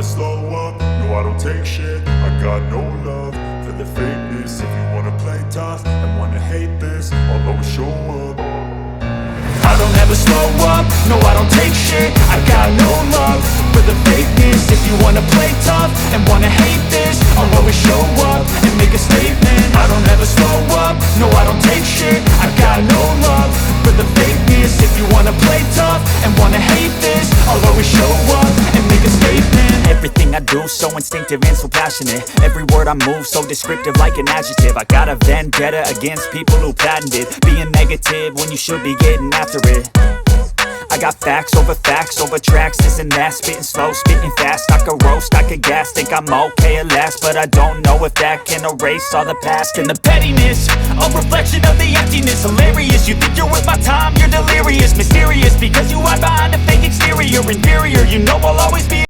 slow up, no I don't take shit. I got no love for the fakeness. If you wanna play tough and wanna hate this, I'll always show up. I don't ever slow up, no I don't take shit. I got no love for the fakeness. If you wanna play tough and wanna hate this, I'll always show up and make a statement. I don't ever slow up, no I don't take shit. I got no love for the fakeness. If you wanna play tough and wanna hate this, I'll always show up and make a statement. Everything I do so instinctive and so passionate. Every word I move so descriptive like an adjective. I got a vendetta against people who patented being negative when you should be getting after it. I got facts over tracks, this and that. Spitting slow, spitting fast, I could roast, I could gas. Think I'm okay at last, but I don't know if that can erase all the past. And the pettiness, a reflection of the emptiness. Hilarious, you think you're worth my time, you're delirious. Mysterious, because you hide behind a fake exterior. Inferior, you know I'll always be